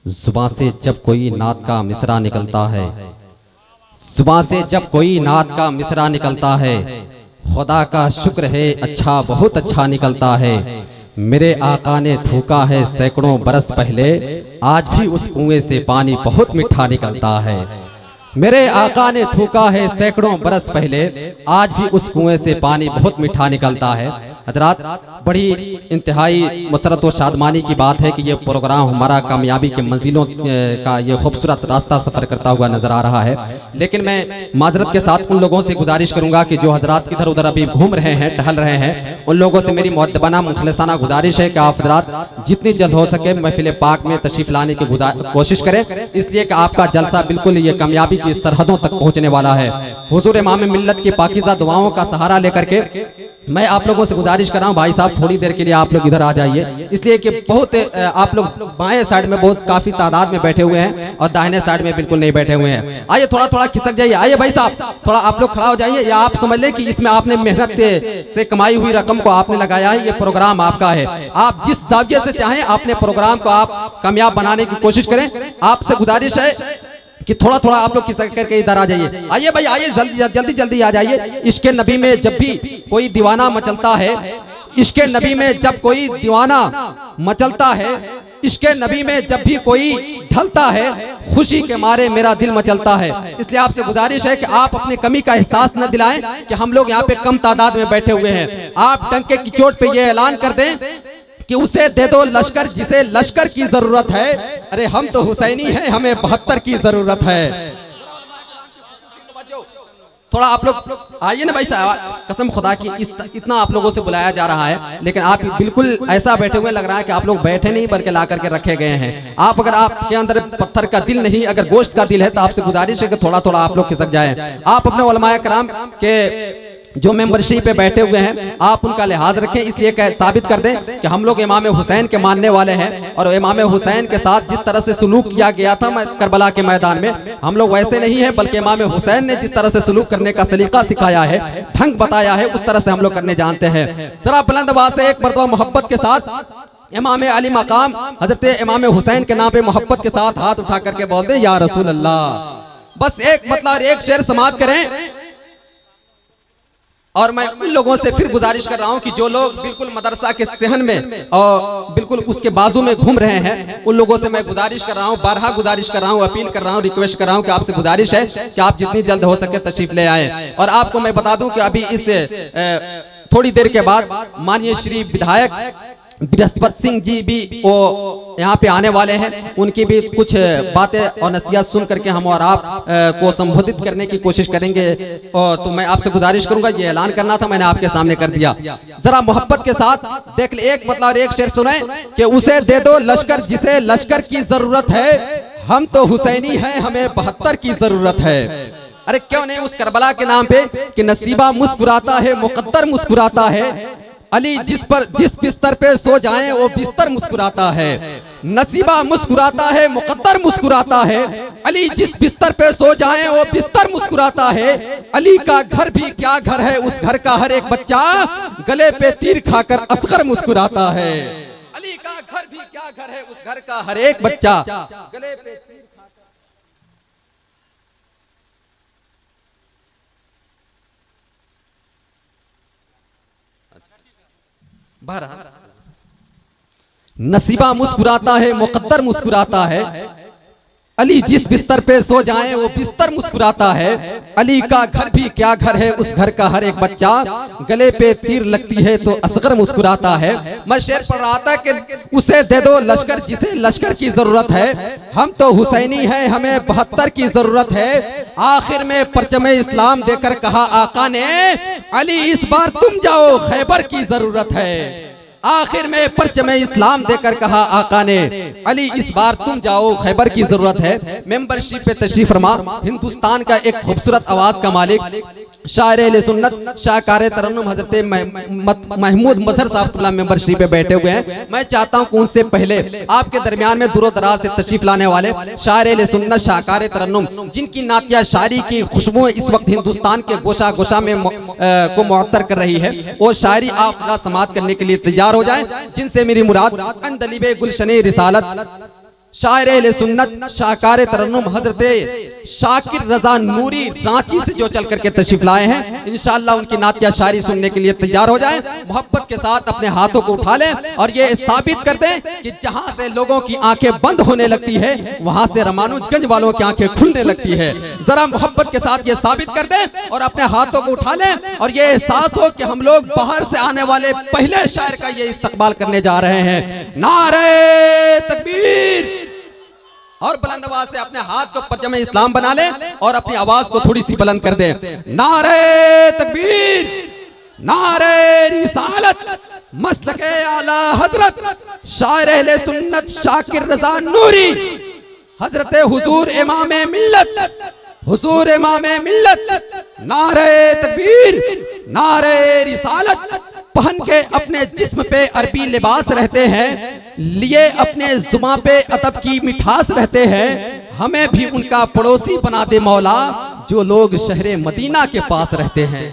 जुबां से जब कोई नात का मिसरा निकलता है, जुबां से जब कोई नात का मिसरा निकलता है, खुदा का शुक्र है अच्छा बहुत अच्छा निकलता है। मेरे आका ने थूका है सैकड़ों बरस पहले, आज भी उस कुएं से पानी बहुत मीठा निकलता है। मेरे आका ने थूका है सैकड़ों बरस पहले, आज भी उस कुएं से पानी बहुत मीठा निकलता है। हजरात, बड़ी इंतहाई मसरत व शादमानी की बात है कि ये प्रोग्राम हमारा कामयाबी के मंजिलों का ये खूबसूरत रास्ता सफ़र करता हुआ नजर आ रहा है। लेकिन मैं माजरत के साथ उन लोगों से गुजारिश करूंगा कि जो हजरात इधर उधर अभी घूम रहे हैं, टहल रहे हैं, उन लोगों से मेरी मुअद्दबाना मुखलिसाना गुजारिश है कि आप हजरात जितनी जल्द हो सके महफिल पाक में तशरीफ लाने की कोशिश करें, इसलिए कि आपका जलसा बिल्कुल ये कामयाबी की सरहदों तक पहुँचने वाला है। हुजूर इमाम मिल्लत की पाकीज़ा दुआओं का सहारा लेकर के मैं आप लोगों से गुजारिश कर रहा हूँ, भाई साहब थोड़ी देर के लिए आप लोग इधर आ जाइए, इसलिए कि बहुत आप लोग बाएं साइड में बहुत काफी तादाद में बैठे हुए हैं और दाहिने साइड में बिल्कुल नहीं बैठे हुए हैं। आइए थोड़ा थोड़ा खिसक जाइए। आइए भाई साहब थोड़ा आप लोग खड़ा हो जाइए, या आप समझ लें कि इसमें आपने मेहनत से कमाई हुई रकम को आपने लगाया है, ये प्रोग्राम आपका है। आप जिस जाविये से चाहें अपने प्रोग्राम को आप कामयाब बनाने की कोशिश करें। आपसे गुजारिश है कि थोड़ा थोड़ा आप लोग खिसक करके इधर आ जाइए। आइए भाई आइए, जल्दी जल्दी जल्दी आ जाइए। इश्क़े नबी में जब भी कोई दीवाना मचलता है, इश्क़े नबी में जब कोई दीवाना मचलता है, इश्क़े नबी में जब भी कोई ढलता है, खुशी के मारे मेरा दिल मचलता है। इसलिए आपसे गुजारिश है कि आप अपनी कमी का एहसास न दिलाएं कि हम लोग यहाँ पे कम तादाद में बैठे हुए हैं। आप डंके की चोट पे ये ऐलान कर दें कि उसे दे दो लश्कर जिसे लश्कर की जरूरत है। अरे हम तो हुसैनी हैं, हमें 72 की जरूरत है। थोड़ा आप लोग आइए ना भाई साहब, कसम खुदा की इतना आप लोगों से बुलाया जा रहा है, लेकिन आप बिल्कुल ऐसा बैठे हुए लग रहा है कि आप लोग बैठे नहीं बल्कि ला करके रखे गए हैं। आप अगर आपके अंदर पत्थर का दिल नहीं, अगर गोश्त का दिल है, तो आपसे गुजारिश है कि थोड़ा थोड़ा आप लोग खिसक जाएं। आप अपने उलमाए कराम के जो मेंबरशिप पे बैठे हुए हैं आप उनका लिहाज रखें, इसलिए साबित कर दें कि हम लोग इमाम हुसैन के मानने वाले हैं और इमाम हुसैन के साथ जिस तरह से सलूक किया गया था करबला के मैदान में, हम लोग वैसे नहीं है, बल्कि इमाम हुसैन ने जिस तरह से सलूक करने का सलीका सिखाया है, ढंग बताया है, उस तरह से हम लोग करने जानते हैं। जरा बुलंद आवाज से एक मर्तबा मोहब्बत के साथ इमाम अली मकाम हजरत इमाम हुसैन के नाम पे मोहब्बत के साथ हाथ उठा करके बोल दें या रसूल अल्लाह। बस एक मतलब एक शेर समाप्त करें। और मैं उन लोगों से फिर गुजारिश कर रहा हूं कि जो लोग बिल्कुल मदरसा के सहन में और बिल्कुल उसके बाजू में घूम रहे हैं, उन लोगों से मैं गुजारिश कर रहा हूं, बारहा गुजारिश कर रहा हूं, अपील कर रहा हूं, रिक्वेस्ट कर रहा हूं कि आपसे गुजारिश है कि आप जितनी जल्द हो सके तशरीफ ले आए। और आपको मैं बता दूं कि अभी इस थोड़ी देर के बाद माननीय श्री विधायक बृहस्पति सिंह जी भी वो यहाँ पे आने वाले हैं, उनकी भी कुछ बातें और नसीहत सुन करके हम और आप को संबोधित करने की कोशिश करेंगे। और तो मैं आपसे गुजारिश करूंगा, ये ऐलान करना था, मैंने आपके सामने कर दिया। जरा मोहब्बत के साथ देख ले, एक मतलब एक शेर सुने कि उसे दे दो लश्कर जिसे लश्कर की जरूरत है, हम तो हुसैनी हैं, हमें 72 की जरूरत है। अरे क्यों नहीं उस करबला के नाम पे कि नसीबा मुस्कुराता है, मुकद्दर मुस्कुराता है, अली जिस बिस्तर पे सो जाएं वो बिस्तर मुस्कुराता है। नसीबा मुस्कुराता है, मुकद्दर मुस्कुराता है, अली जिस बिस्तर पे सो जाएं वो बिस्तर मुस्कुराता है। अली का घर भी क्या घर है, उस घर का हर एक बच्चा गले पे तीर खाकर असगर मुस्कुराता है। अली का घर भी क्या घर है, उस घर का हर एक बच्चा गले पे तीर नसीबा मुस्कुराता है, मुकद्दर मुस्कुराता है, अली जिस बिस्तर पे सो जाए वो बिस्तर मुस्कुराता है। अली का घर भी क्या घर है, उस घर का हर एक बच्चा गले पे तीर लगती है तो असगर मुस्कुराता है। मैं शेर पढ़ रहा था कि उसे दे दो लश्कर जिसे लश्कर की जरूरत है, हम तो हुसैनी हैं, हमें 72 की जरूरत है। आखिर में परचमे इस्लाम देकर कहा आका ने, अली इस बार तुम जाओ, खैबर की जरूरत है। आखिर में परचमे इस्लाम देकर कहा आका ने, अली इस बार तुम जाओ, खैबर की जरूरत है। मेंबरशिप पे तशरीफ फरमा हिंदुस्तान का एक खूबसूरत आवाज का मालिक शायर अहले सुन्नत शाहकार तरन्नुम हजरत महमूद मजहर साहब मेंबरशिप पे बैठे हुए हैं। मैं चाहता हूं कि उनसे पहले आपके दरमियान में दूर दराज से तशरीफ लाने वाले शायर अहले सुन्नत शाहकार तरन्नुम, जिनकी नातिया शायरी की खुशबू इस वक्त हिंदुस्तान के गोशा गोशा में को मुअत्तर कर रही है, वो शायरी आप समाप्त करने के लिए तैयार हो जाए, जिनसे मेरी मुराद अंदलिबे गुलशने रिसालत शायर अहले सुन्नत शाहकार तरन्नुम हजरत शाकिर रजा नूरी रांची से जो चल करके तशरीफ लाए हैं, इंशाअल्लाह उनकी नातिया शायरी सुनने के लिए तैयार हो जाएं। मोहब्बत के साथ अपने हाथों को उठा लें और ये साबित कर दें कि जहां से लोगों की आंखें बंद होने लगती है वहां से रामानुजगंज वालों की आंखें खुलने लगती है। जरा मोहब्बत के साथ ये साबित कर दें और अपने हाथों को उठा लें और ये एहसास हो कि हम लोग बाहर से आने वाले पहले शायर का ये इस्तकबाल करने जा रहे हैं। नारे तकबीर! और बुलंद आवाज से अपने हाथ को परचम इस्लाम बना ले और अपनी आवाज को थोड़ी सी बुलंद कर दे। नारे तकबीर, नारे रिसालत, मसलके आला हजरत शायर अहले सुन्नत शाकिर रजा नूरी हजरत हुजूर इमामे मिल्लत, हुजूर इमामे मिल्लत। नारे तकबीर, नारे रिसालत। पहन के अपने जिस्म पे अरबी लिबास रहते हैं, लिए अपने जुबां पे अदब की मिठास रहते हैं। हमें भी उनका पड़ोसी बना दे मौला जो लोग शहरे मदीना के पास रहते हैं।